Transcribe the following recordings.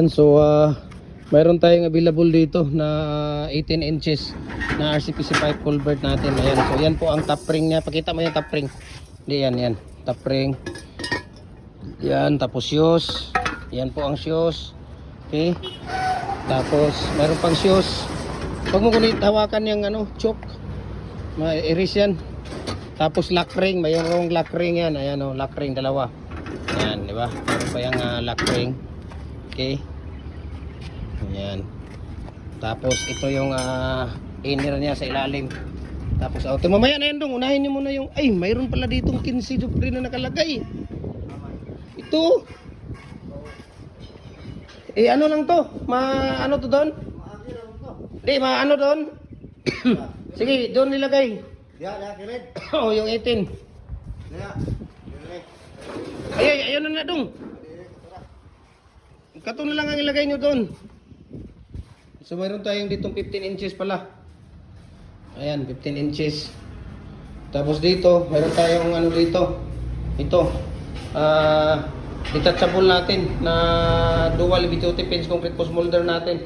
So mayroon tayong available dito na 18 inches na RCPC pipe culvert natin. Ayan. So yan po ang top ring niya. Pakita mo yung top ring. Hindi yan. Top ring. Yan. Tapos shoes. Yan po ang shoes. Okay. Tapos mayroon pang shoes. Huwag mo kunit hawakan yung choke. Ma-erase yan. Tapos lock ring. Mayroong lock ring yan. Ayan o. Lock ring dalawa. Ayan. Diba? Mayroon pa yung lock ring. Okay. Ayan. Tapos ito yung inner niya sa ilalim. Tapos mamaya na yan dong. Unahin niyo muna yung mayroon pala ditong 15 Dupre na nakalagay. Ito. Ano lang to? Ano to doon? Di, ano doon? Sige, doon nilagay. Oh, yung 18. Ayun na dong. Kato na lang ang ilagay nyo doon. So mayroon tayong ditong 15 inches pala. Ayan, 15 inches. Tapos dito, mayroon tayong dito. Ito. Detachable natin na dual BTOT pins concrete post molder natin.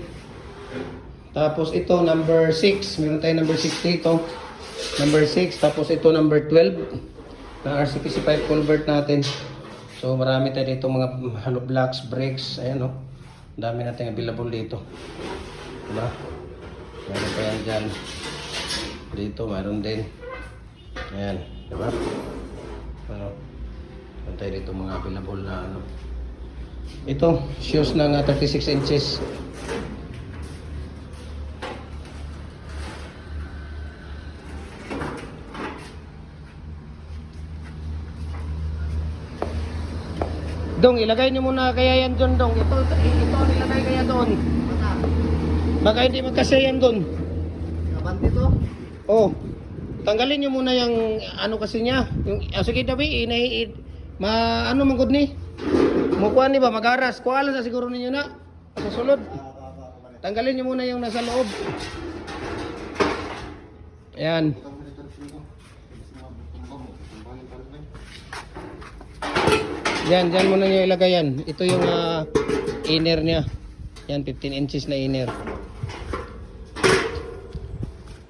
Tapos ito, number 6. Mayroon tayong number 6 dito. Number 6. Tapos ito, number 12 na RCPC pipe culvert natin. So marami tayo dito mga hollow blocks, bricks, ayan o. Dami natin available dito. Diba? Meron pa yan dyan. Dito mayroon din. Ayan, diba? Meron tayo dito mga available na Ito, shoes ng 36 inches. Dong, ilagay niyo muna kaya yan doon, dong. Ito ilagay kaya doon. Baka hindi magkasya yan doon. Kabante to? Oh. Tanggalin niyo muna yung kasi niya. Yung sige dabi, mangod ni. Mukuha ni ba magaras. Kuala sa siguro ninyo na sa sulod. Tanggalin niyo muna yung nasa loob. Ayan. Diyan muna niyo ilagay yan. Ito yung inner niya. Yan, 15 inches na inner.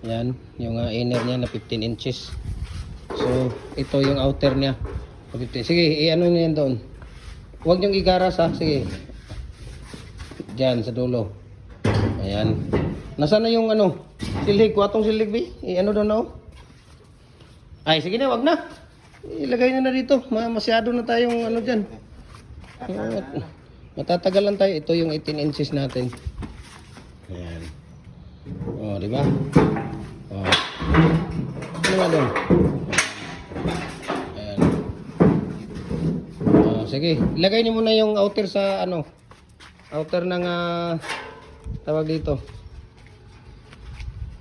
Yan, yung inner niya na 15 inches. So, ito yung outer niya. 15. Sige, i-ano niyo yan doon. Huwag niyong igaras ha. Sige. Diyan, sa dulo. Ayan. Nasaan na yung silig? Kuwatong silig, bi? I-ano doon na Ay, sige na, wag na. Ilagay na dito. Masyado na tayong dyan. Matatagalan tayo. Ito yung 18 inches natin. Ayan. O, diba? O. Ano nga doon? Ayan. O, sige. Ilagay niyo muna yung outer sa outer ng tawag dito.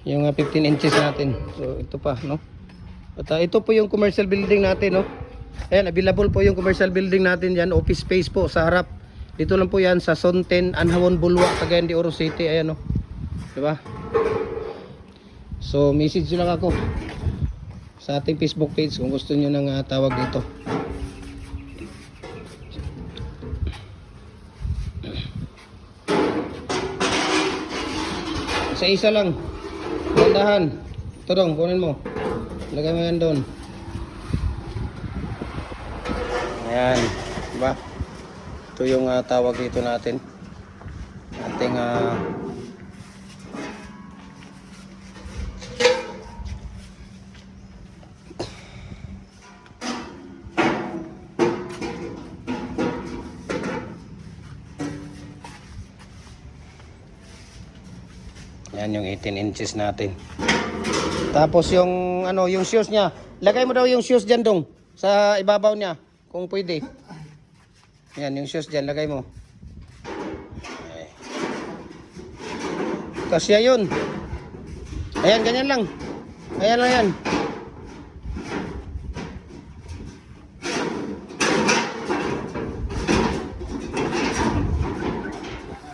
Yung 15 inches natin. So, ito pa, no? At ito po yung commercial building natin, no? Ayan, available po yung commercial building natin yan. Office space po sa harap. Dito lang po yan sa Sonten, Anhawon, Bulwa, Cagayan de Oro City. Ayan, no? Diba? So, message nyo lang ako sa ating Facebook page kung gusto nyo ng tawag dito. Isa-isa lang. Dandahan. Ito dong, kunin mo. Lagay mo yan doon. Ayan. Diba? Ito yung tawag dito natin. Ating yan yung 18 inches natin. Tapos yung yung shoes niya. Lagay mo daw yung shoes diyan dong sa ibabaw niya kung pwede. Yan yung shoes diyan, lagay mo. Okay. Kasya yun. Ayan, ganyan lang. Ayan lang yan.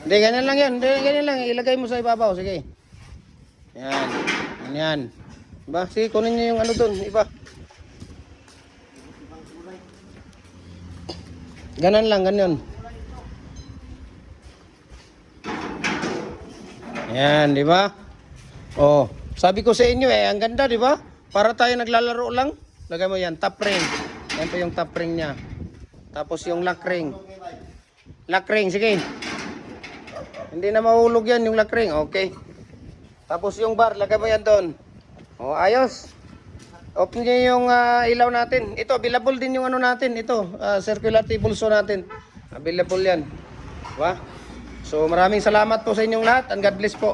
Hindi, ganyan lang yan. Hindi, ganyan lang. Ilagay mo sa ibabaw. Sige. Ayan. Ayan. Diba? Sige, kunin nyo yung doon. Iba. Ganan lang, ganyan. Ayan, di ba? Oh, sabi ko sa inyo ang ganda, di ba? Para tayo naglalaro lang. Lagay mo yan, top ring. Yan po yung top ring niya. Tapos yung lock ring. Lock ring, sige. Hindi na mahulog yan yung lock ring, okay. Tapos yung bar, lagay mo yan doon. Oh, ayos. Open niyo yung ilaw natin. Ito, available din yung ano natin. Ito, circular table saw natin. Available yan. Diba? So maraming salamat po sa inyong lahat and God bless po.